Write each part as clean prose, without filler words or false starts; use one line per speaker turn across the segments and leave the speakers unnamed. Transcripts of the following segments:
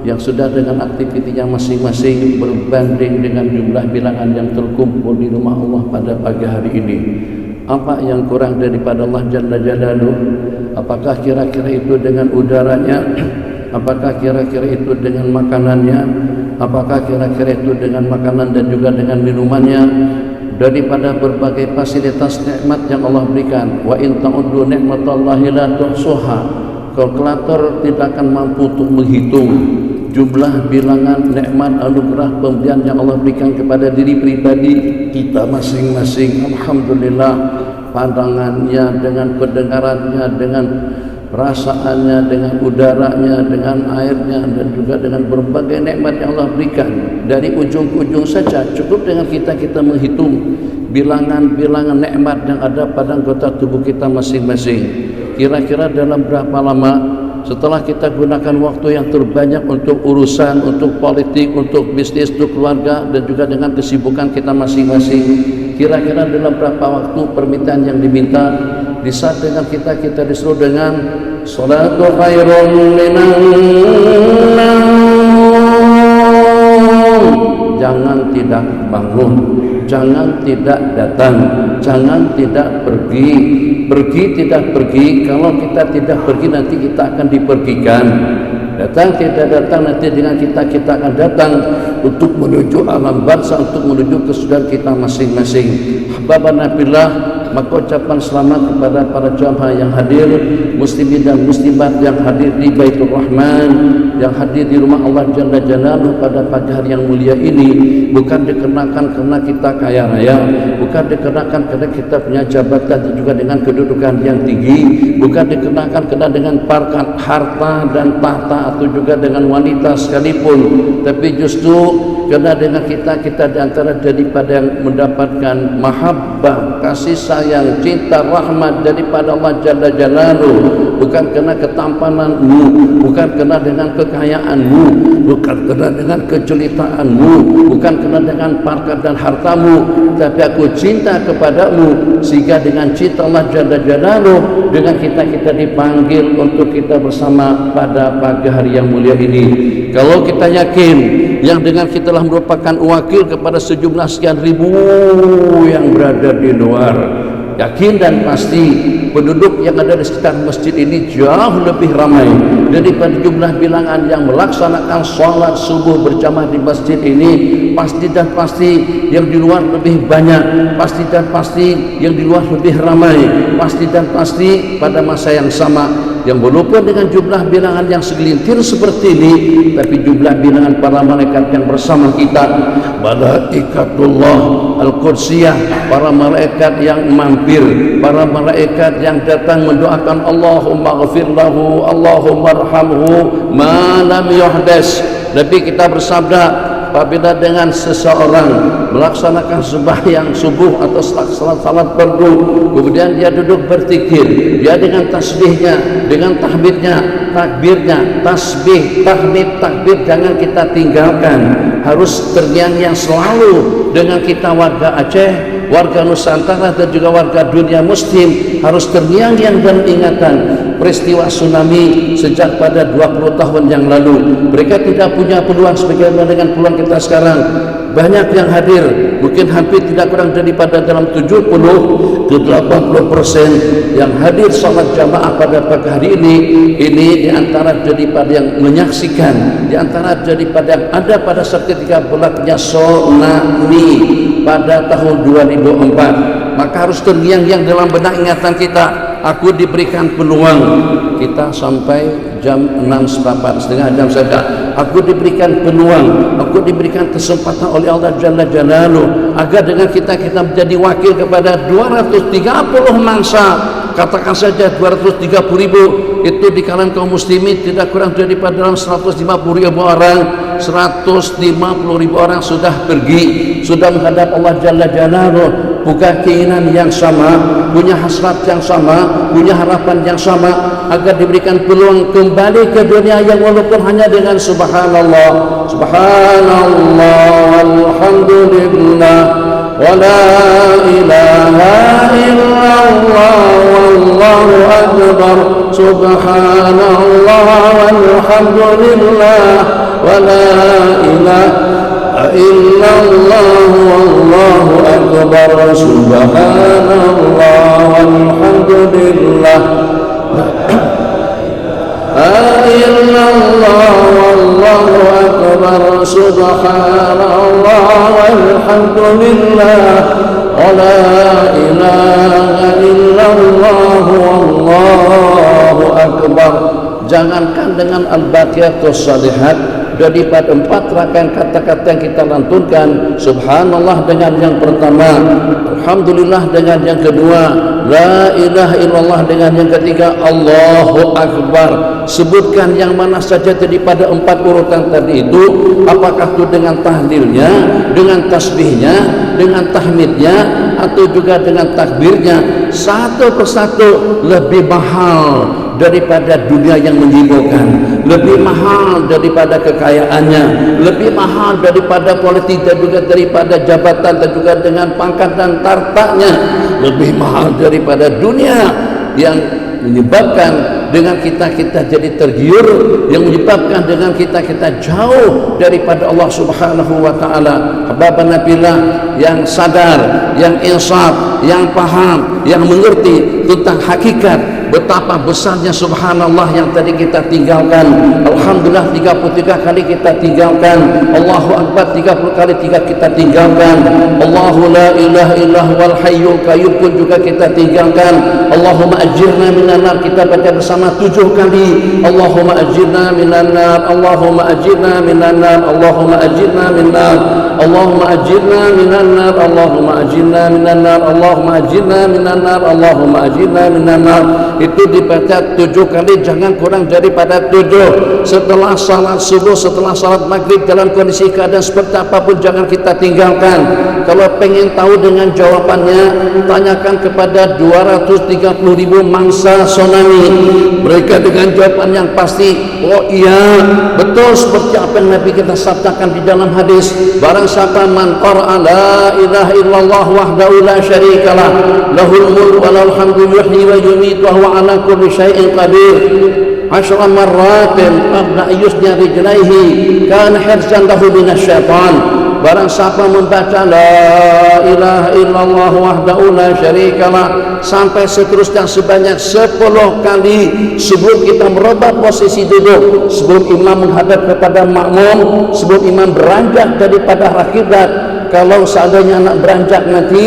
yang sudah dengan aktivitinya masing-masing berbanding dengan jumlah bilangan yang terkumpul di rumah Allah pada pagi hari ini. Apa yang kurang daripada Allah Jalla Jalaluh? Apakah kira-kira itu dengan udaranya? Apakah kira-kira itu dengan makanannya? Apakah kira-kira itu dengan makanan dan juga dengan minumannya? Daripada berbagai fasilitas nikmat yang Allah berikan. Wa in ta'uddu ni'matallahi la tuhsuha. Kalkulator tidak akan mampu untuk menghitung jumlah bilangan nikmat anugerah pemberian yang Allah berikan kepada diri pribadi kita masing-masing. Alhamdulillah, pandangannya, dengan pendengarannya, dengan perasaannya, dengan udaranya, dengan airnya, dan juga dengan berbagai nikmat yang Allah berikan. Dari ujung ke ujung saja cukup dengan kita menghitung bilangan-bilangan nikmat yang ada pada anggota tubuh kita masing-masing. Kira-kira dalam berapa lama setelah kita gunakan waktu yang terbanyak untuk urusan, untuk politik, untuk bisnis, untuk keluarga, dan juga dengan kesibukan kita masing-masing, kira-kira dalam berapa waktu permintaan yang diminta di saat dengan kita disuruh dengan salatu khairun minan naum, jangan tidak bangun, jangan tidak datang, jangan tidak pergi. Pergi tidak pergi, kalau kita tidak pergi nanti kita akan dipergikan. Datang tidak datang, nanti dengan kita akan datang untuk menuju alam barzakh, untuk menuju kesudahan kita masing-masing. Ahbabana billah, maka ucapan selamat kepada para jamaah yang hadir, muslimin dan muslimat yang hadir di Baitur Rahman, yang hadir di rumah Allah Jalla Jalaluh pada pagi hari yang mulia ini. Bukan dikenakan karena kita kaya raya, bukan dikenakan karena kita punya jabatan dan juga dengan kedudukan yang tinggi, bukan dikenakan karena dengan parkat harta dan tahta atau juga dengan wanita sekalipun, tapi justru karena dengan kita diantara daripada yang mendapatkan mahabbah, kasih sayang, cinta, rahmat daripada Allah Jalla Jalaluh. Bukan karena ketampananmu, bukan karena dengan kekayaanmu, bukan karena dengan kejelitaanmu, bukan karena dengan parkat dan hartamu, tapi aku cinta kepadamu, sehingga dengan cinta Allah Jalla Jalaluh, dengan kita dipanggil untuk kita bersama pada pagi hari yang mulia ini. Kalau kita yakin yang dengan kita telah merupakan wakil kepada sejumlah sekian ribu yang berada di luar, yakin dan pasti penduduk yang ada di sekitar masjid ini jauh lebih ramai daripada jumlah bilangan yang melaksanakan sholat subuh berjamaah di masjid ini. Pasti dan pasti yang di luar lebih banyak, pasti dan pasti yang di luar lebih ramai, pasti dan pasti pada masa yang sama, yang walaupun dengan jumlah bilangan yang segelintir seperti ini, tapi jumlah bilangan para malaikat yang bersama kita, malaikatullah al-Qudsiyah, para malaikat yang mampir, para malaikat yang datang mendoakan Allahumma ghafir lahu, Allahumma arhamhu ma lam yuhdas. Nabi kita bersabda, apabila dengan seseorang melaksanakan sembahyang subuh atau salat fardu, kemudian dia duduk berzikir, dia dengan tasbihnya, dengan tahmidnya, takbirnya, tasbih, tahmid, takbir jangan kita tinggalkan, harus terngiang-ngiang selalu dengan kita warga Aceh, warga Nusantara dan juga warga dunia muslim, harus terngiang-ngiang dan ingatan peristiwa tsunami sejak pada 20 tahun yang lalu. Mereka tidak punya peluang sebagaimana dengan peluang kita sekarang. Banyak yang hadir, mungkin hampir tidak kurang daripada dalam 70 ke 80% yang hadir salat jamaah pada pagi hari ini diantara daripada yang menyaksikan, diantara daripada yang ada pada saat ketika berlakunya tsunami pada tahun 2004. Maka harus terngiang-ngiang dalam benak ingatan kita. Aku diberikan peluang, kita sampai jam 6.04, setengah jam saja. Aku diberikan peluang, aku diberikan kesempatan oleh Allah Jalla Jalaluh agar dengan kita menjadi wakil kepada 230 mangsa. Katakan saja 230.000 itu di kalangan kaum muslimin tidak kurang daripada dalam 150.000 orang. 150.000 orang sudah pergi, sudah menghadap Allah Jalla Jalaluh, punya keinginan yang sama, punya hasrat yang sama, punya harapan yang sama agar diberikan peluang kembali ke dunia yang walaupun hanya dengan subhanallah, subhanallah, alhamdulillah, ولا إله إلا الله والله أكبر سبحان الله والحمد لله ولا إله إلا الله والله أكبر سبحان الله والحمد لله إلا الله والله أكبر سبحان الله والحمد لله ولا إله إلا الله والله أكبر. Jangankan dengan al-baqiyatus shalihat, daripada 4 rakaat kata-kata yang kita lantunkan, subhanallah dengan yang pertama, alhamdulillah dengan yang kedua, la ilaha illallah dengan yang ketiga, Allahu akbar. Sebutkan yang mana saja daripada 4 urutan tadi itu, apakah itu dengan tahlilnya, dengan tasbihnya, dengan tahmidnya, atau juga dengan takbirnya, satu persatu lebih mahal daripada dunia yang menyibukkan, lebih mahal daripada kekayaannya, lebih mahal daripada politik dan juga daripada jabatan dan juga dengan pangkat dan tartanya, lebih mahal daripada dunia yang menyebabkan dengan kita jadi tergiur, yang menyebabkan dengan kita jauh daripada Allah Subhanahu wa taala. Hamba Nabilah yang sadar, yang insaf, yang paham, yang mengerti tentang hakikat betapa besarnya subhanallah yang tadi kita tinggalkan, alhamdulillah 33 kali kita tinggalkan, Allahu akbar 30 kali kita tinggalkan, Allahu la ilaha illallah wal hayyul qayyum pun juga kita tinggalkan, Allahumma ajirna minan nar kita baca bersama 7 kali, Allahumma ajirna minan nar, Allahumma ajirna minan nar, Allahumma ajirna minan nar, Allahumma ajirna minan nar, Allahumma ajirna minan nar, Allahumma ajirna minan nar, Allahumma ajirna minan nar. Itu dibaca 7 kali, jangan kurang daripada 7. Setelah salat subuh, setelah salat maghrib, dalam kondisi keadaan seperti apapun jangan kita tinggalkan. Kalau pengen tahu dengan jawabannya, tanyakan kepada 230.000 mangsa tsunami. Mereka dengan jawaban yang pasti, oh iya betul seperti apa yang Nabi kita sabdakan di dalam hadis, barang siapa man qara'a la ilaha illallah wahdahu la syarikalah lahul mulku wa lahul hamdu yuhyi wa yumiitu wa huwa ala kulli syai'in qadir 10 marratin qabla ayyusnya rijlaihi kana hirzan lahu minasyaitan. Barang siapa membaca la ilaha illallah wahdahu la syarikalah sampai seterusnya sebanyak 10 kali sebelum kita merubah posisi duduk, sebelum imam menghadap kepada makmum, sebelum imam beranjak daripada arah kiblat. Kalau seandainya anak beranjak nanti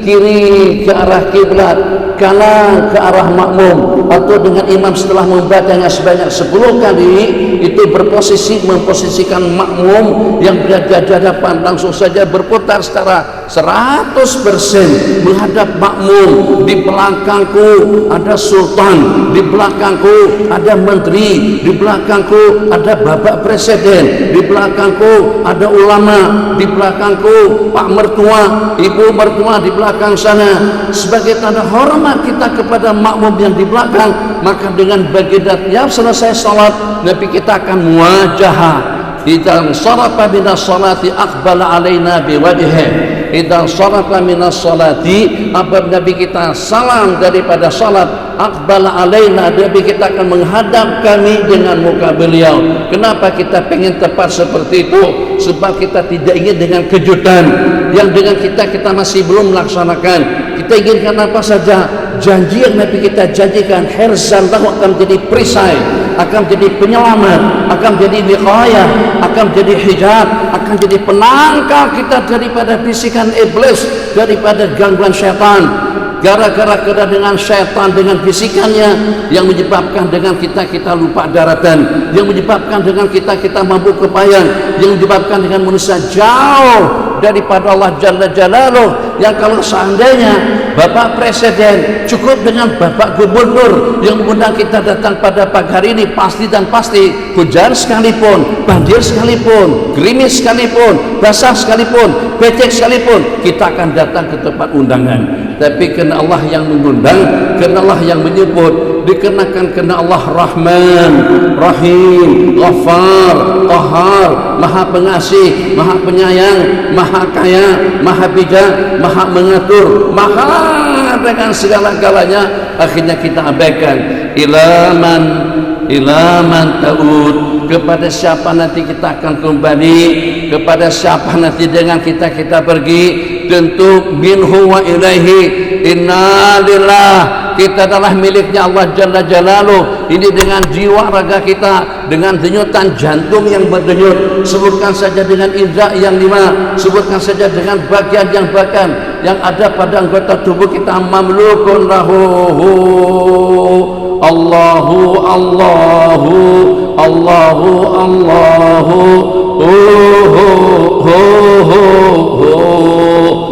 kiri ke arah kiblat, kanan ke arah makmum, atau dengan imam setelah membacanya sebanyak 10 kali itu berposisi memposisikan makmum yang berada di hadapan langsung saja berputar secara 100% menghadap makmum. Di belakangku ada sultan, di belakangku ada menteri, di belakangku ada bapak presiden, di belakangku ada ulama, di belakangku pak mertua, ibu mertua di belakang sana. Sebagai tanda hormat kita kepada makmum yang di belakang, maka dengan baginda selesai salat, Nabi kita akan muwajahah. Idza sarafa minas salati aqbala alaina biwajhihi. Idza sarafa minas salati, apabila Nabi kita salam daripada salat, aqbala alaina, Nabi kita akan menghadap kami dengan muka beliau. Kenapa kita pengen tepat seperti itu? Sebab kita tidak ingin dengan kejutan yang dengan kita masih belum melaksanakan. Kita inginkan apa saja, janji yang Nabi kita janjikan, hirzan lahu, akan menjadi perisai, akan menjadi penyelamat, akan menjadi wiqayah, akan menjadi hijab, akan menjadi penangkal kita daripada bisikan iblis, daripada gangguan syaitan. Gara-gara dengan syaitan dengan bisikannya yang menyebabkan dengan kita lupa daratan, yang menyebabkan dengan kita mampu kebayang, yang menyebabkan dengan manusia jauh daripada Allah Jalla Jalaluh. Yang kalau seandainya Bapak Presiden cukup dengan Bapak Gubernur yang mengundang kita datang pada pagi hari ini, pasti dan pasti hujan sekalipun, banjir sekalipun, gerimis sekalipun, basah sekalipun, becek sekalipun, kita akan datang ke tempat undangan. Tapi karena Allah yang mengundang, karena Allah yang menyebut, dikarenakan karena Allah Rahman, Rahim, Ghaffar, Qahhar, Maha Pengasih, Maha Penyayang, Maha Kaya, Maha Bijak, Maha Mengatur, Maha dengan segala-galanya. Akhirnya kita abaikan. Ilaman ta'ud, kepada siapa nanti kita akan kembali, kepada siapa nanti dengan kita pergi. Tentu minhu wa ilaihi, inna lillah, kita adalah miliknya Allah Jalla Jalaluh. Ini dengan jiwa raga kita, dengan denyutan jantung yang berdenyut, sebutkan saja dengan indra yang 5, sebutkan saja dengan bagian yang bahkan yang ada pada anggota tubuh kita, mamlukun lahu Allahu Allahu Allahu Allahu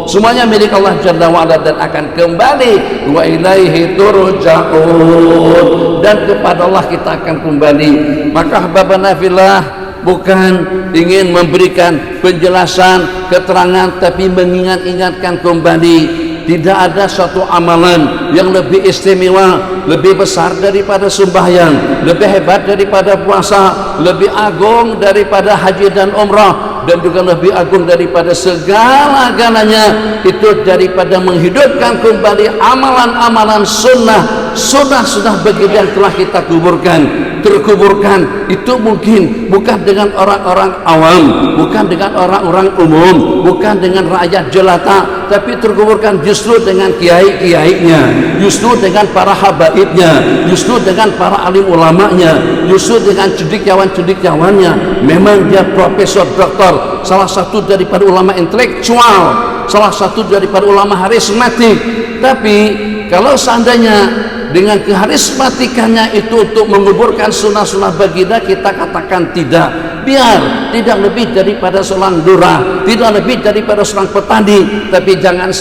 semuanya milik Allah Jalla wa'ala dan akan kembali. Wa ilaihi turja'un, dan kepada Allah kita akan kembali. Maka ahbabana fillah, bukan ingin memberikan penjelasan, keterangan, tapi mengingat-ingatkan kembali. Tidak ada suatu amalan yang lebih istimewa, lebih besar daripada sembahyang, lebih hebat daripada puasa, lebih agung daripada haji dan umrah, dan juga lebih agung daripada segala-galanya itu daripada menghidupkan kembali amalan-amalan sunnah begitu yang telah kita terkuburkan. Itu mungkin bukan dengan orang-orang awam, bukan dengan orang-orang umum, bukan dengan rakyat jelata, tapi terkuburkan justru dengan kiai-kiainya, justru dengan para habaibnya, justru dengan para alim ulamanya, justru dengan cendekiawan-cendekiawannya. Memang dia profesor, doktor, salah satu daripada ulama intelektual, salah satu daripada ulama harismatik. Tapi kalau seandainya dengan keharismatikannya itu untuk menguburkan sunnah-sunnah baginda, kita katakan tidak. Biar tidak lebih daripada seorang lurah, tidak lebih daripada seorang petani, tapi jangan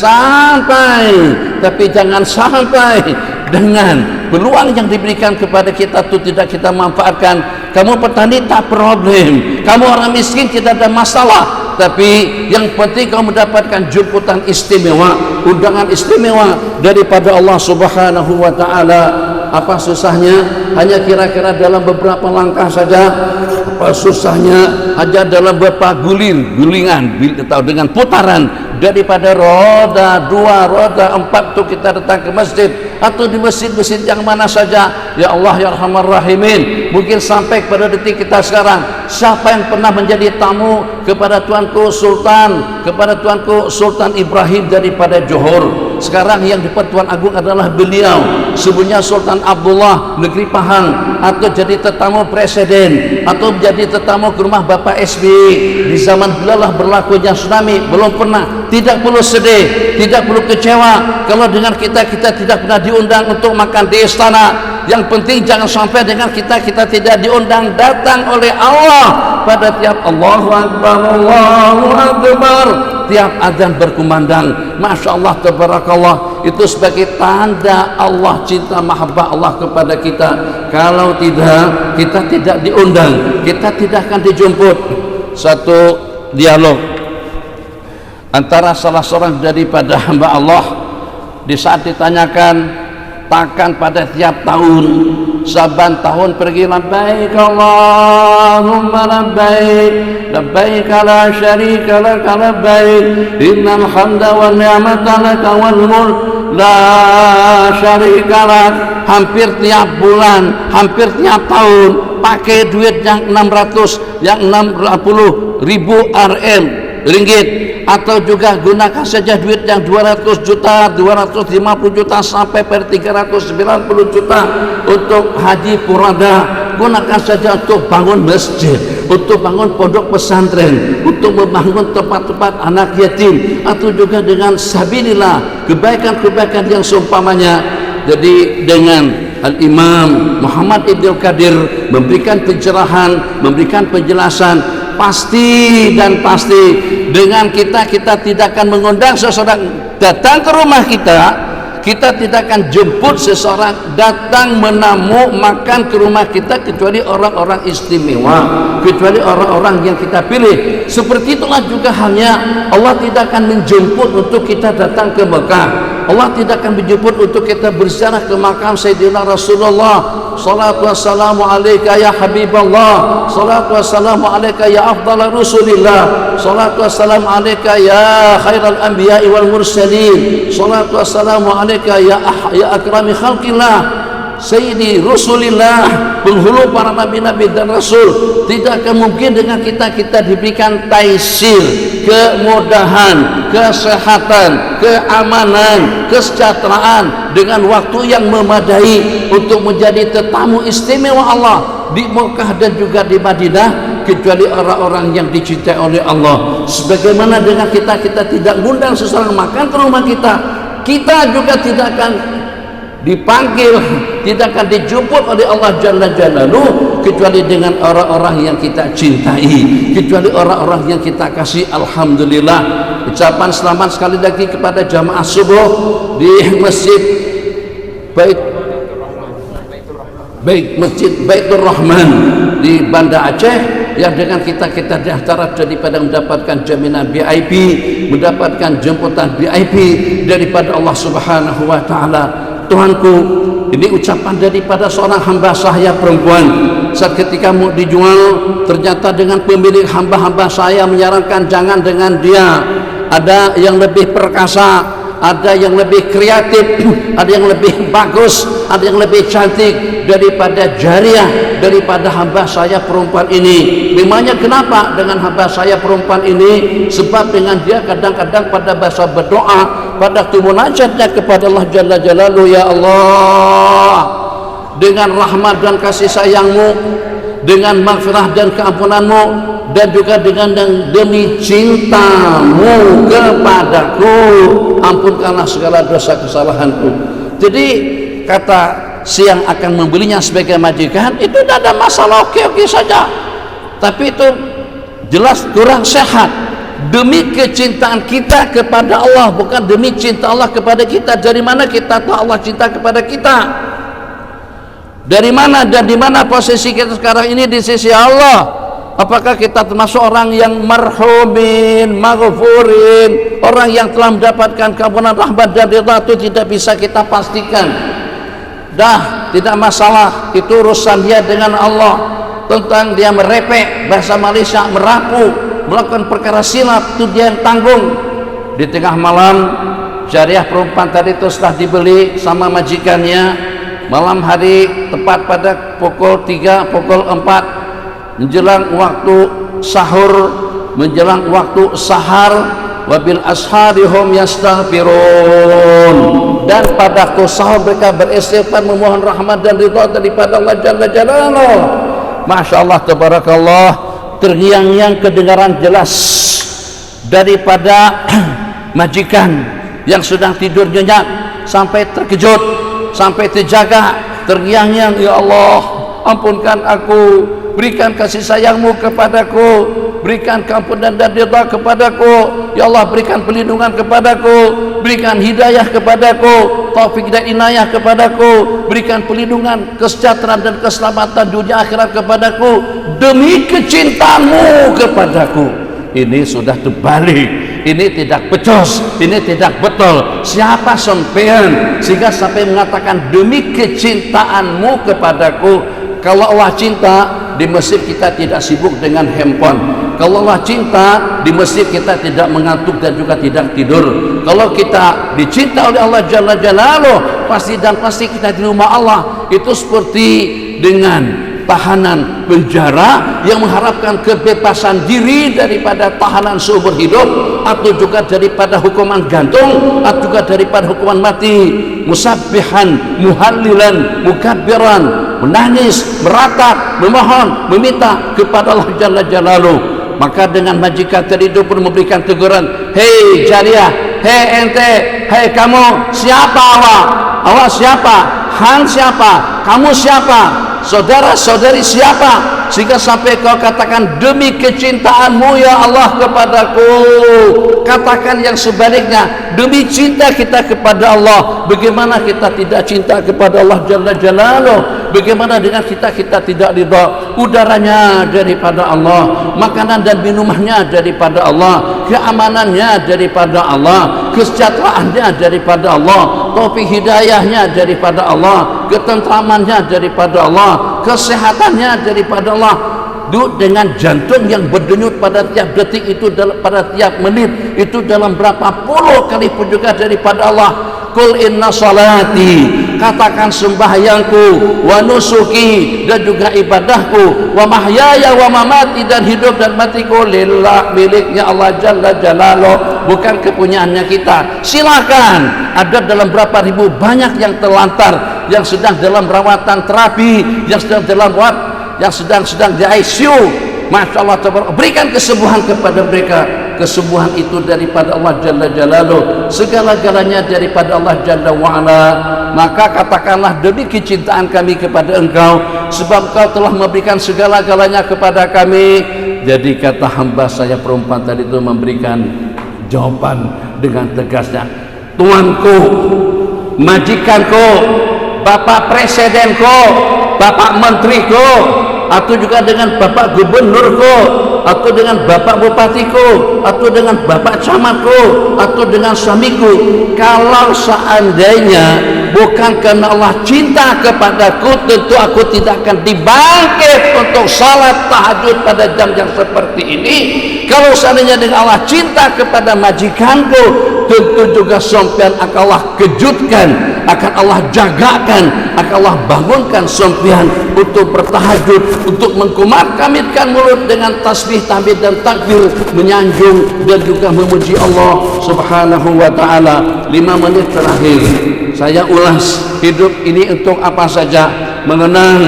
sampai dengan peluang yang diberikan kepada kita itu tidak kita manfaatkan. Kamu petani tak problem, kamu orang miskin tidak ada masalah, tapi yang penting kamu mendapatkan jemputan istimewa, undangan istimewa daripada Allah Subhanahu wa Ta'ala. Apa susahnya? Hanya kira-kira dalam beberapa langkah saja. Apa susahnya? Hanya dalam beberapa gulingan atau dengan putaran daripada roda 2, roda 4 itu kita datang ke masjid, atau di masjid-masjid yang mana saja. Ya Allah ya Arhamar Rahimin, mungkin sampai pada detik kita sekarang, siapa yang pernah menjadi tamu kepada Tuanku Sultan Ibrahim daripada Johor? Sekarang yang di Pertuan Agung adalah beliau. Sebelumnya Sultan Abdullah negeri Pahang, atau jadi tetamu presiden, atau menjadi tetamu ke rumah Bapak SBY. Di zaman beliau lah berlakunya tsunami, belum pernah. Tidak perlu sedih, tidak perlu kecewa kalau dengan kita tidak pernah diundang untuk makan di istana. Yang penting jangan sampai dengan kita tidak diundang. Datang oleh Allah pada tiap Allahu Akbar, tiap azan berkumandang. Masya Allah, tabarakallah, itu sebagai tanda Allah cinta mahabbah Allah kepada kita. Kalau tidak, kita tidak diundang, kita tidak akan dijemput. Satu dialog antara salah seorang daripada hamba Allah, di saat ditanyakan takkan pada tiap tahun, saban tahun pergi labbaik Allahumma labbaik, labbaik la syarika laka labbaik, innal hamda wan ni'mata laka wal mulk la syarika lak. Hampir tiap bulan, hampir tiap tahun pakai duit yang 600, yang 60 ribu ringgit, atau juga gunakan saja duit yang 200 juta, 250 juta sampai per 390 juta untuk haji purada. Gunakan saja untuk bangun masjid, untuk bangun pondok pesantren, untuk membangun tempat-tempat anak yatim, atau juga dengan sabilillah, kebaikan-kebaikan yang seumpamanya. Jadi dengan Al-Imam Muhammad Ibn Qadir memberikan pencerahan, memberikan penjelasan, pasti dengan kita tidak akan mengundang seseorang datang ke rumah kita tidak akan jemput seseorang datang menamu makan ke rumah kita, kecuali orang-orang istimewa, kecuali orang-orang yang kita pilih. Seperti itulah juga halnya Allah tidak akan menjemput untuk kita datang ke Mekah. Allah tidak akan menjemput untuk kita berziarah ke makam Sayyidina Rasulullah. Salatu wassalamu alaika ya Habiballah, salatu wassalamu alaika ya afdal Rasulillah, salatu wassalamu alaika ya khairal anbiya'i wal mursalin, salatu wassalamu alaika ya akrami khalqillah, Sayyidi Rasulillah, penghulu para nabi-nabi dan rasul. Tidak akan mungkin dengan kita diberikan taisir, kemudahan, kesehatan, keamanan, kesejahteraan dengan waktu yang memadai untuk menjadi tetamu istimewa Allah di Mekah dan juga di Madinah, kecuali orang-orang yang dicintai oleh Allah. Sebagaimana dengan kita tidak ngundang seseorang makan ke rumah kita juga tidak akan dipanggil, tidak akan dijemput oleh Allah Jalla Jalaluhu kecuali dengan orang-orang yang kita cintai, kecuali orang-orang yang kita kasih. Alhamdulillah, ucapan selamat sekali lagi kepada jamaah subuh di Masjid Masjid Baitur Rahman di Banda Aceh, yang dengan kita di antara daripada mendapatkan jaminan VIP, mendapatkan jemputan VIP daripada Allah Subhanahu wa taala. Tuhanku, ini ucapan daripada seorang hamba saya perempuan. Saat ketika mau dijual, ternyata dengan pemilik hamba-hamba saya menyarankan jangan dengan dia. Ada yang lebih perkasa, ada yang lebih kreatif, ada yang lebih bagus, ada yang lebih cantik daripada jariah, daripada hamba saya perempuan ini. Memangnya kenapa dengan hamba saya perempuan ini? Sebab dengan dia kadang-kadang pada bahasa berdoa, pada munajatnya kepada Allah Jalla Jalaluhu, ya Allah, dengan rahmat dan kasih sayangmu, dengan maghfirah dan keampunanmu, dan juga dengan demi cintamu kepadaku, ampunkanlah segala dosa kesalahanku. Jadi kata siang akan membelinya sebagai majikan itu tidak ada masalah, oke saja, tapi itu jelas kurang sehat. Demi kecintaan kita kepada Allah, bukan demi cinta Allah kepada kita. Dari mana kita tahu Allah cinta kepada kita? Dari mana dan di mana posisi kita sekarang ini di sisi Allah? Apakah kita termasuk orang yang marhumin, maghfurin, orang yang telah mendapatkan keampunan, rahmat dan ridha? Itu tidak bisa kita pastikan. Dah, tidak masalah, itu urusan dia dengan Allah. Tentang dia merepek, bahasa Malaysia merapu, melakukan perkara silap, itu dia yang tanggung. Di tengah malam jariah perempuan tadi itu setelah dibeli sama majikannya, malam hari tepat pada pukul 3, pukul 4 menjelang waktu sahur, menjelang waktu sahar, wabil asharihum yastaghfirun, dan pada sahur mereka beristighfar memohon rahmat dan ridha daripada Allah Jalla Jalaluhu. Masya Allah, tabarakallah, terngiang-ngiang kedengaran jelas daripada majikan yang sedang tidur nyenyak, sampai terkejut, sampai terjaga, terngiang-ngiang, ya Allah, ampunkan aku, berikan kasih sayangmu kepadaku, berikan keampunan dan ridha kepadaku, ya Allah, berikan perlindungan kepadaku, berikan hidayah kepadaku, taufik dan inayah kepadaku, berikan perlindungan, kesejahteraan dan keselamatan dunia akhirat kepadaku demi kecintaanmu kepadaku. Ini sudah terbalik, ini tidak becus, ini tidak betul. Siapa sampean sehingga sampai mengatakan demi kecintaanmu kepadaku? Kalau Allah cinta, di masjid kita tidak sibuk dengan handphone. Kalau Allah cinta, di masjid kita tidak mengantuk dan juga tidak tidur. Kalau kita dicinta oleh Allah Jalla Jalaluhu, pasti kita di rumah Allah. Itu seperti dengan tahanan penjara yang mengharapkan kebebasan diri daripada tahanan seumur hidup, atau juga daripada hukuman gantung, atau juga daripada hukuman mati. Musabbihan, muhallilan, mukabbiran, menangis, meratap, memohon, meminta kepada Allah Jalla Jalaluhu. Maka dengan majikan tadi itu pun memberikan teguran, hei jariah, hei ente, hei kamu, siapa awak? Awak siapa? Han siapa? Kamu siapa? Saudara saudari siapa? sehingga sampai kau katakan demi kecintaanmu ya Allah kepadaku. Katakan yang sebaliknya, demi cinta kita kepada Allah. Bagaimana kita tidak cinta kepada Allah Jalla Jalaluh? Bagaimana dengan kita tidak ridha? Udaranya daripada Allah, makanan dan minumannya daripada Allah, keamanannya daripada Allah, kesejahteraannya daripada Allah, taufik hidayahnya daripada Allah, ketentramannya daripada Allah, kesehatannya daripada Allah. Dengan jantung yang berdenyut pada tiap detik itu, pada tiap menit itu, dalam berapa puluh kali pun juga daripada Allah. Qul inna salati, katakan sembahyangku, wa nusuki, dan juga ibadahku, wa mahyaya wa mamati, dan hidup dan matiku lillah, miliknya Allah Jalla Jalaluh, bukan kepunyaannya kita. Silakan, ada dalam berapa ribu banyak yang terlantar, yang sedang dalam rawatan terapi, yang sedang dalam yang sedang di ICU. Masya Allah, berikan kesembuhan kepada mereka. Kesembuhan itu daripada Allah Jalla Jalaluh, segala-galanya daripada Allah Jalla wa'ala. Maka katakanlah demi kecintaan kami kepada engkau, sebab engkau telah memberikan segala-galanya kepada kami. Jadi kata hamba saya perempuan tadi itu memberikan jawaban dengan tegasnya, tuanku, majikanku, bapak presidenku, bapak menteriku, atau juga dengan bapak gubernurku, atau dengan bapak bupatiku, atau dengan bapak camatku, atau dengan suamiku, kalau seandainya bukan karena Allah cinta kepadaku, tentu aku tidak akan dibangkit untuk salat tahajud pada jam yang seperti ini. Kalau seandainya dengan Allah cinta kepada majikanku, tentu juga sampean akan Allah kejutkan, akan Allah jagakan, akan Allah bangunkan sampean untuk bertahajud, untuk mengkumat-kamitkan mulut dengan tasbih, tahmid dan takbir, menyanjung dan juga memuji Allah Subhanahu wa taala. 5 menit terakhir saya ulas hidup ini untuk apa saja. Mengenang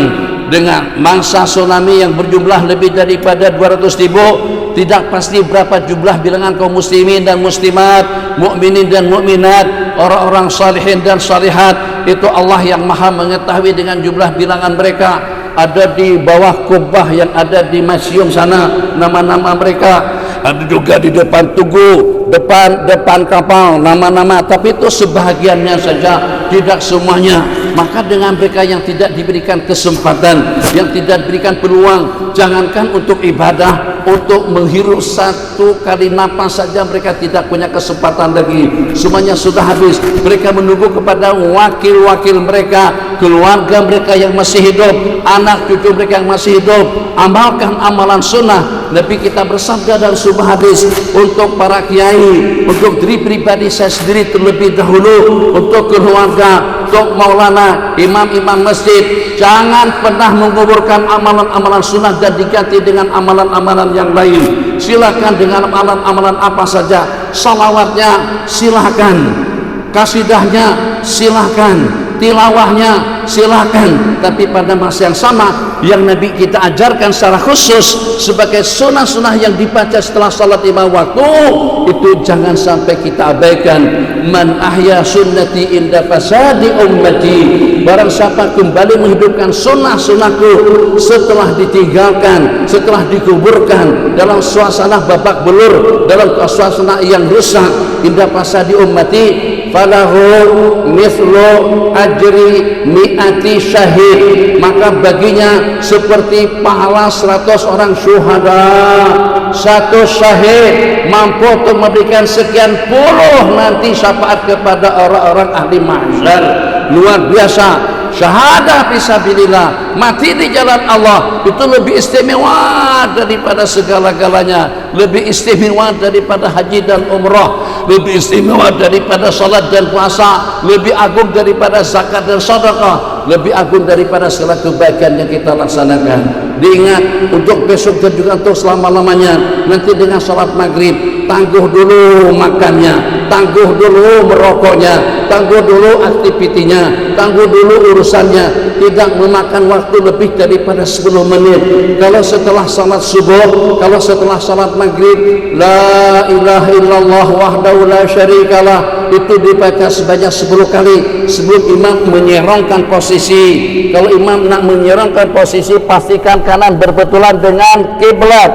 dengan mangsa tsunami yang berjumlah lebih daripada 200.000. Tidak pasti berapa jumlah bilangan kaum muslimin dan muslimat, mukminin dan mukminat, orang-orang salihin dan salihat. Itu Allah yang maha mengetahui dengan jumlah bilangan mereka. Ada di bawah kubah yang ada di museum sana nama-nama mereka. Ada juga di depan tugu, depan kapal nama-nama, tapi itu sebahagiannya saja, tidak semuanya. Maka dengan mereka yang tidak diberikan kesempatan, yang tidak diberikan peluang, jangankan untuk ibadah, untuk menghirup satu kali napas saja mereka tidak punya kesempatan lagi. Semuanya sudah habis. Mereka menunggu kepada wakil-wakil mereka, keluarga mereka yang masih hidup, anak cucu mereka yang masih hidup. Amalkan amalan sunnah. Nabi kita bersabda dalam sebuah hadis, untuk para kiai, untuk diri pribadi saya sendiri terlebih dahulu, untuk keluarga, untuk maulana, imam-imam masjid, jangan pernah menguburkan amalan-amalan sunnah dan diganti dengan amalan-amalan yang lain. Silakan dengan amalan-amalan apa saja, salawatnya silakan, kasidahnya silakan, tilawahnya silakan, tapi pada masa yang sama yang Nabi kita ajarkan secara khusus sebagai sunnah-sunnah yang dibaca setelah salat 5 waktu itu jangan sampai kita abaikan. Man ahya sunnati inda fasadi ummati, barang siapa kembali menghidupkan sunnah-sunnahku setelah ditinggalkan, setelah dikuburkan dalam suasana babak belur, dalam suasana yang rusak, inda fasadi ummati falahu mislu ajri mi'ati syahid, maka baginya seperti pahala 100 orang syuhada. Satu syahid mampu untuk memberikan sekian puluh nanti syafaat kepada orang-orang ahli mahsyar. Luar biasa. Syahadah fisabilillah, mati di jalan Allah, itu lebih istimewa daripada segala-galanya, lebih istimewa daripada haji dan umrah, lebih istimewa daripada salat dan puasa, lebih agung daripada zakat dan sedekah, lebih agung daripada segala kebaikan yang kita laksanakan. Diingat untuk besok dan juga untuk selama-lamanya. Nanti dengan salat maghrib, tangguh dulu makannya, tangguh dulu merokoknya, tangguh dulu aktivitinya, tangguh dulu urusannya, tidak memakan waktu lebih daripada 10 menit. Kalau setelah salat subuh, kalau setelah salat maghrib, la ilaha illallah wahdahu la syarikalah, itu dibaca sebanyak 10 kali sebelum imam menyerongkan posisi. Kalau imam nak menyerongkan posisi, pastikan kanan berbetulan dengan kiblat,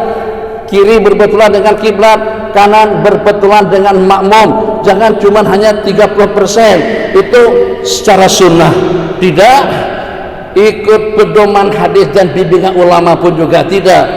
kiri berbetulan dengan kiblat, kanan berbetulan dengan makmum. Jangan cuma hanya 30%. Itu secara sunnah. Tidak ikut pedoman hadis dan bimbingan ulama pun juga tidak.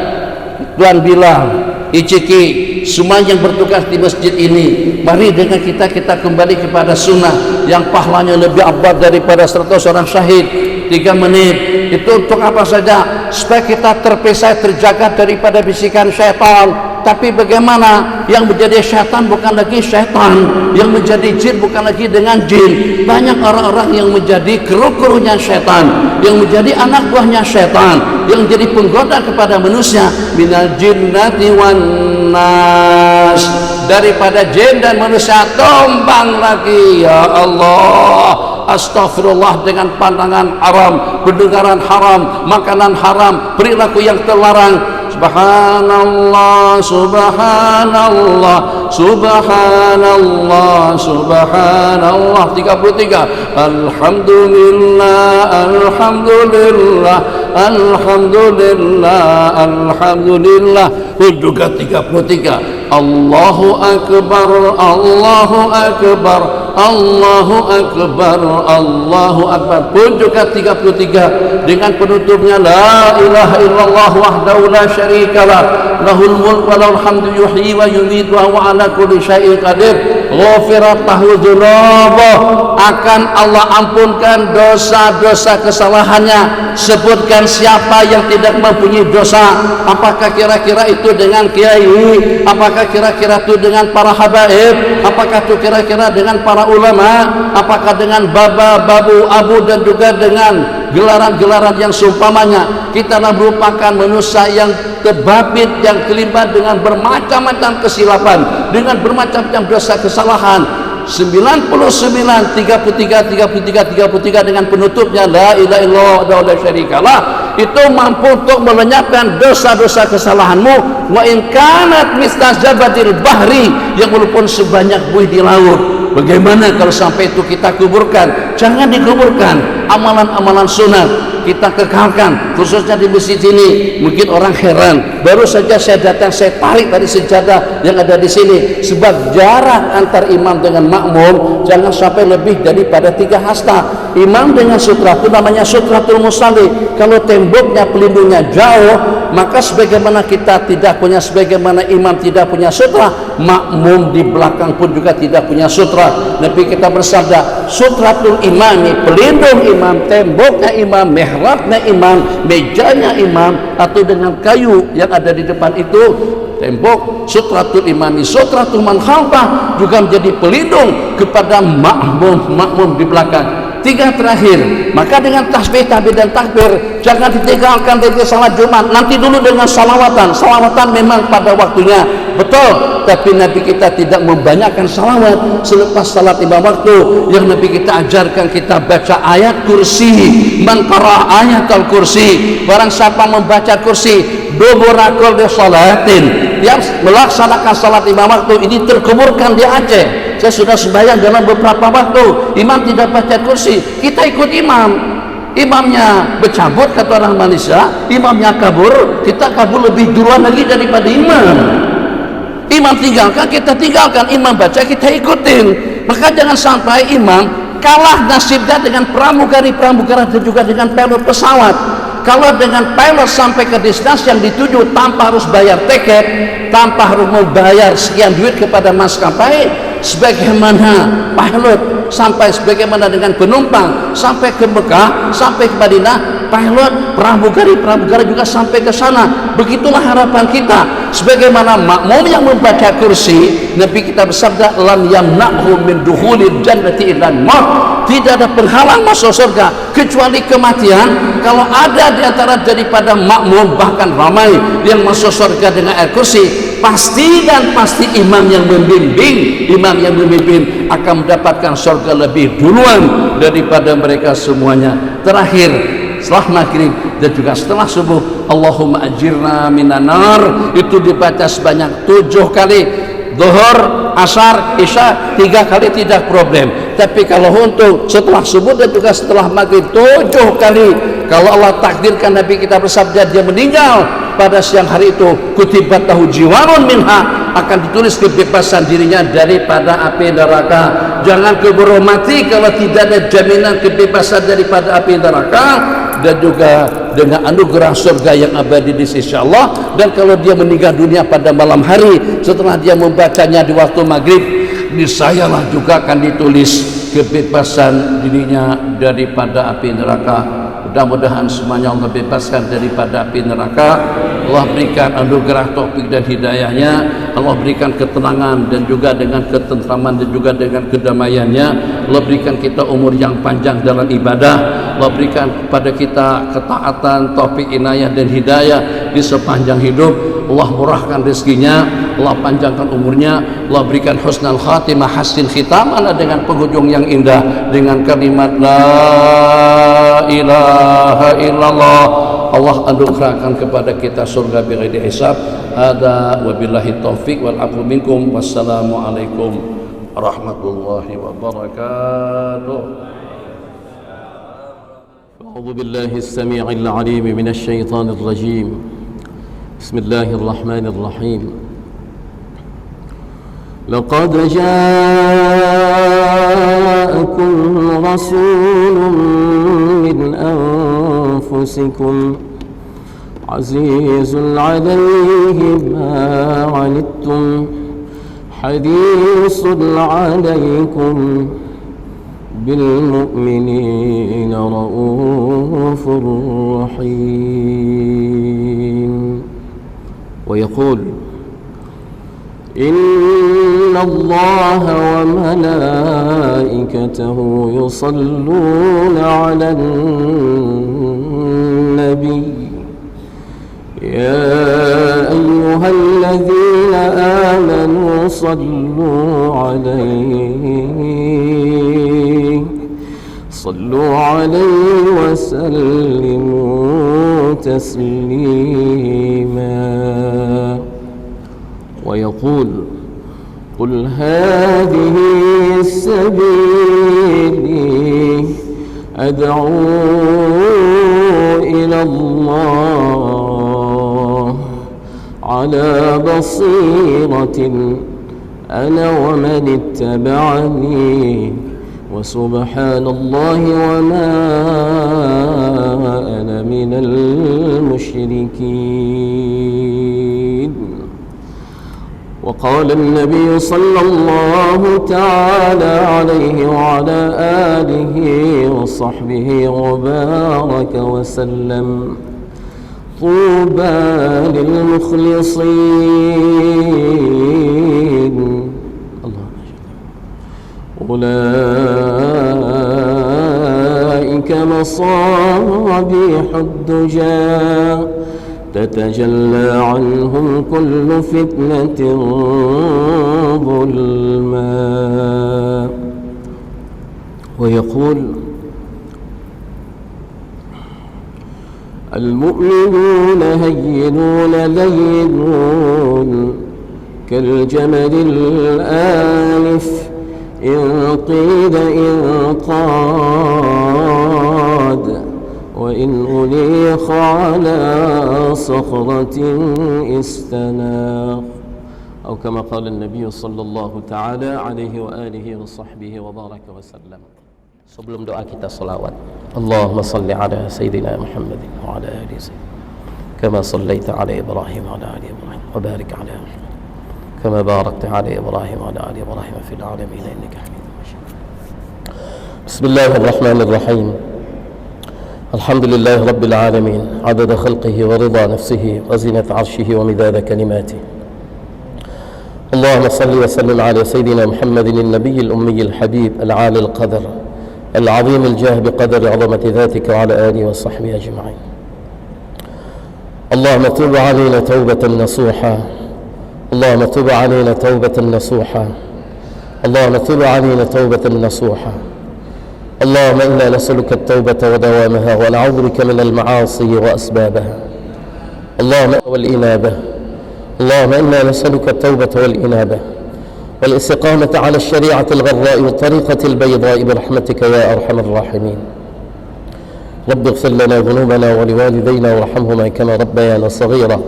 Tuan bilang, Iciki, semua yang bertugas di masjid ini, mari dengan kita kembali kepada sunnah yang pahalanya lebih abad daripada 100 orang syahid. 3 menit itu untuk apa saja? Supaya kita terpisah, terjaga daripada bisikan syaitan. Tapi bagaimana? Yang menjadi syaitan bukan lagi syaitan, yang menjadi jin bukan lagi dengan jin. Banyak orang-orang yang menjadi kru-krunya syaitan, yang menjadi anak buahnya syaitan, yang jadi penggoda kepada manusia. Minal jinnati wan nas, daripada jin dan manusia. Tombang lagi, ya Allah. Astaghfirullah, dengan pandangan haram, pendengaran haram, makanan haram, perilaku yang terlarang. Subhanallah, subhanallah, subhanallah, subhanallah. 33. Alhamdulillah, alhamdulillah, alhamdulillah, alhamdulillah. Juga 33. Allahu akbar, Allahu akbar, Allahu akbar, Allahu akbar. Pun juga 33 dengan penutupnya la ilaha illallah wahdahu la syarikalah, lahul mulk wa lahul hamdu yuhyi wa yumiitu wa huwa ala kulli syai'in qadir. Ghafirat lahu dzunubuh, akan Allah ampunkan dosa-dosa kesalahannya. Sebutkan siapa yang tidak mempunyai dosa. Apakah kira-kira itu dengan kiai? Apakah kira-kira itu dengan para habaib? Apakah itu kira-kira dengan para ulama? Apakah dengan baba, babu, abu, dan juga dengan gelaran-gelaran yang seumpamanya? Kita merupakan manusia yang terbabit, yang terlibat dengan bermacam-macam kesilapan, dengan bermacam-macam dosa kesalahan. 99, 33 dengan penutupnya la ilaha illallah wa la syarikalah, itu mampu untuk melenyapkan dosa-dosa kesalahanmu. Wa in kanat mistajabadil bahri, yang walaupun sebanyak buih di laut. Bagaimana kalau sampai itu kita kuburkan? Jangan dikuburkan. Amalan-amalan sunat kita kekalkan, khususnya di masjid ini. Mungkin orang heran, baru saja saya datang, saya tarik dari sejadah yang ada di sini, sebab jarak antar imam dengan makmum jangan sampai lebih daripada 3 hasta. Imam dengan sutra itu namanya sutratul musalli. Kalau temboknya, pelindungnya jauh, maka sebagaimana kita tidak punya, sebagaimana imam tidak punya sutra, makmum di belakang pun juga tidak punya sutra. Nabi kita bersabda, sutratul imami, pelindung imam, temboknya imam, mihrabnya imam, mejanya imam, atau dengan kayu yang ada di depan itu tembok. Sutratul imami, sutratul man khalfah, juga menjadi pelindung kepada makmum di belakang. 3 terakhir, maka dengan tasbih, tahmid dan takbir jangan ditinggalkan dari salat Jumat. Nanti dulu dengan salawatan. Salawatan memang pada waktunya, betul, tapi Nabi kita tidak membanyakkan salawat selepas salat 5 waktu. Yang Nabi kita ajarkan, kita baca ayat kursi. Man qara ayatul kursi, barang siapa membaca kursi, dubura kulli salatin, yang melaksanakan salat 5 waktu ini terkuburkan di Aceh. Saya sudah sembahyang dalam beberapa waktu, imam tidak baca kursi, kita ikut imam. Imamnya bercabut, kata orang Malaysia, imamnya kabur, kita kabur lebih duluan lagi daripada imam. Imam tinggalkan, kita tinggalkan. Imam baca, kita ikutin. Maka jangan sampai imam kalah nasibnya dengan pramugari-pramugara dan juga dengan pilot pesawat. Kalau dengan pilot sampai ke destinasi yang dituju tanpa harus bayar tiket, tanpa harus membayar sekian duit kepada maskapai, sebagaimana pilot sampai, sebagaimana dengan penumpang sampai ke Mekah, sampai ke Madinah, pilot, pramugari juga sampai ke sana. Begitulah harapan kita. Sebagaimana makmum yang membaca kursi, Nabi kita bersabda, lam yamna'hu min dukhulil jannati illa maut. Tidak ada penghalang masuk surga kecuali kematian. Kalau ada di antara daripada makmum, bahkan ramai yang masuk surga dengan air kursi, pasti dan pasti imam yang membimbing akan mendapatkan surga lebih duluan daripada mereka semuanya. Terakhir setelah maghrib dan juga setelah subuh, Allahumma ajirna minan nar, itu dibaca sebanyak 7 kali. Zuhur, asar, isya 3 kali tidak problem. Tapi kalau untuk setelah subuh dan juga setelah maghrib 7 kali. Kalau Allah takdirkan Nabi kita bersabda dia meninggal pada siang hari itu, kutibat tahu jiwarun minha, akan ditulis kebebasan dirinya daripada api neraka. Jangan keburu mati kalau tidak ada jaminan kebebasan daripada api neraka, dan juga dengan anugerah surga yang abadi di sisi Allah. Dan kalau dia meninggal dunia pada malam hari setelah dia membacanya di waktu maghrib, niscayalah juga akan ditulis kebebasan dirinya daripada api neraka. Mudah-mudahan semuanya Allah bebaskan daripada api neraka. Allah berikan anugerah taufik dan hidayahnya. Allah berikan ketenangan dan juga dengan ketentraman dan juga dengan kedamaiannya. Allah berikan kita umur yang panjang dalam ibadah. Allah berikan kepada kita ketaatan, taufik, inayah dan hidayah di sepanjang hidup. Allah murahkan rezekinya, Allah panjangkan umurnya, Allah berikan husnul khatimah, hasil khitamana dengan penghujung yang indah dengan kalimat la ilaha illallah. Allah anugerahkan kepada kita surga bighairi hisab. Hada wabillahi taufik wal afu minkum. Wassalamu alaikum warahmatullahi wabarakatuh.
أعوذ بالله السميع العليم من الشيطان الرجيم. بسم الله الرحمن الرحيم. لقد جاءكم رسول من أنفسكم عزيز عليه ما عنتم حريص عليكم بالمؤمنين رؤوف رحيم. ويقول إن الله وملائكته يصلون على النبي يا أيها الذين آمنوا صلوا عليه وسلموا تسليما. ويقول قل هذه سبيلي أدعو إلى الله على بصيرة أنا ومن اتبعني وسبحان الله وما أنا من المشركين. وقال النبي صلى الله تعالى عليه وعلى آله وصحبه وبارك وسلم طوبى للمخلصين أولئك مصابيح الدجى تتجلى عنهم كل فتنة ظلما. ويقول المؤمنون هينون لينون كالجمل الآنف إن قيل إن قاد وإن أنيخ على صخرة استناخ أو كما قال النبي صلى الله تعالى عليه وآله وصحبه وبارك وسلم. Sebelum doa kita salawat. Allahumma salli ala Sayyidina Muhammad wa ala ali Sayyidina kama sallaita ala Ibrahim wa ala ali Ibrahim wa barik ala Muhammad كما باركت على إبراهيم وعلى آل إبراهيم في العالمين إنك حميد مجيد. بسم الله الرحمن الرحيم. الحمد لله رب العالمين عدد خلقه ورضا نفسه وزنة عرشه ومداد كلماته. اللهم صل وسلم على سيدنا محمد النبي الأمي الحبيب العالي القدر العظيم الجاه بقدر عظمة ذاتك وعلى آله وصحبه أجمعين. اللهم تب علينا توبة نصوحا اللهم تب علينا توبة نصوحا. اللهم تب علينا توبة نصوحا. اللهم إنا نسألك التوبة ودوامها ونعوذ بك من المعاصي وأسبابها. اللهم والإنابة. اللهم إنا نسألك التوبة والإنابة والاستقامة على الشريعة الغراء والطريقة البيضاء برحمتك يا أرحم الراحمين. رب اغفر لنا ذنوبنا ولوالدينا وارحمهما كما ربيانا صغيرا.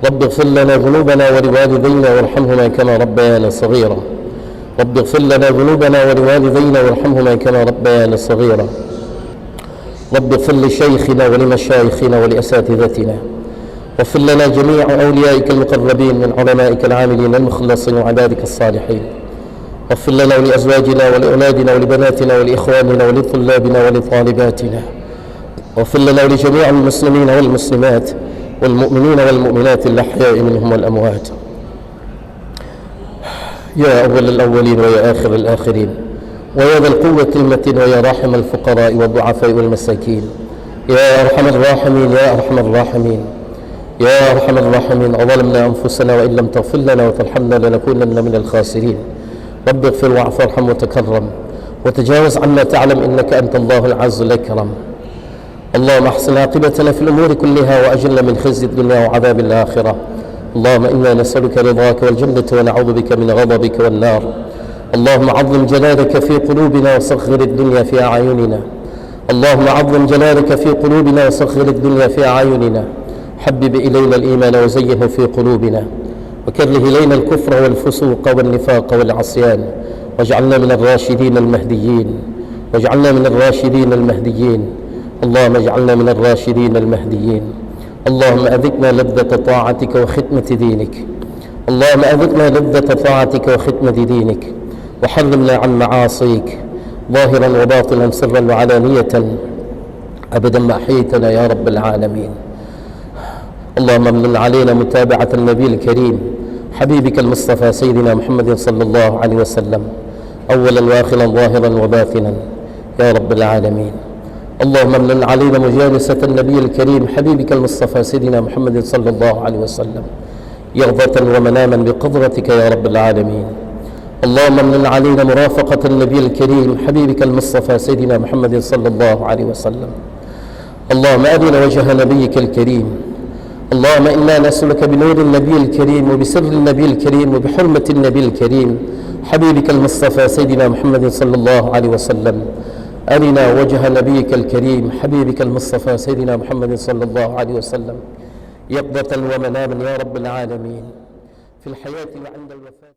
رب اغفر لنا ذنوبنا ولوالدينا وارحمهما كما ربيانا صغيرا. رب اغفر لنا ذنوبنا ولوالدينا وارحمهما كما ربيانا صغيرا. رب اغفر لشيخنا ولمشايخنا ولأساتذتنا، واغفر لنا جميع أوليائك المقربين من علمائك العاملين المخلصين وعبادك الصالحين. واغفر لنا ولأزواجنا ولأولادنا ولبناتنا ولإخواننا ولطلابنا ولطالباتنا. واغفر لنا ولجميع المسلمين والمسلمات والمؤمنين والمؤمنات الأحياء منهم والأموات. يا أول الأولين ويا آخر الآخرين ويا ذا القوة المتين ويا راحم الفقراء والضعفاء والمساكين، يا أرحم الراحمين يا أرحم الراحمين يا أرحم الراحمين. أظلمنا أنفسنا وإن لم تغفر لنا وترحمنا لنكونن من الخاسرين. رب اغفر واعف وارحم وتكرم وتجاوز عما تعلم إنك أنت الله العز الأكرم. اللهم احسن عاقبتنا في الأمور كلها وأجلنا من خزي الدنيا وعذاب الآخرة. اللهم إنا نسألك رضاك والجنة ونعوذ بك من غضبك والنار. اللهم عظم جلالك في قلوبنا وصغر الدنيا في أعيننا. اللهم عظم جلالك في قلوبنا وصغر الدنيا في أعيننا. حبب إلينا الإيمان وزينه في قلوبنا، وكره إلينا الكفر والفسوق والنفاق والعصيان، واجعلنا من الراشدين المهديين. واجعلنا من الراشدين المهديين. اللهم اجعلنا من الراشدين المهديين. اللهم أذقنا لذة طاعتك وختمة دينك. اللهم أذقنا لذة طاعتك وختمة دينك، وحرمنا عن معاصيك ظاهرا وباطنا سرا وعلانية أبدا ما أحييتنا يا رب العالمين. اللهم امن علينا متابعة النبي الكريم حبيبك المصطفى سيدنا محمد صلى الله عليه وسلم أولا وآخرا ظاهرا وباطنا يا رب العالمين. اللهم امن علينا مجالسة النبي الكريم حبيبك المصطفى سيدنا محمد صلى الله عليه وسلم يقظة ومناما بقدرتك يا رب العالمين. اللهم امن علينا مرافقة النبي الكريم حبيبك المصطفى سيدنا محمد صلى الله عليه وسلم. اللهم أرنا وجه نبيك الكريم. اللهم إنا نسألك بنور النبي الكريم وبسر النبي الكريم وبحرمة النبي الكريم حبيبك المصطفى سيدنا محمد صلى الله عليه وسلم، أرنا وجه نبيك الكريم حبيبك المصطفى سيدنا محمد صلى الله عليه وسلم يقظة ومناما يا رب العالمين في الحياة وعند الوفاة.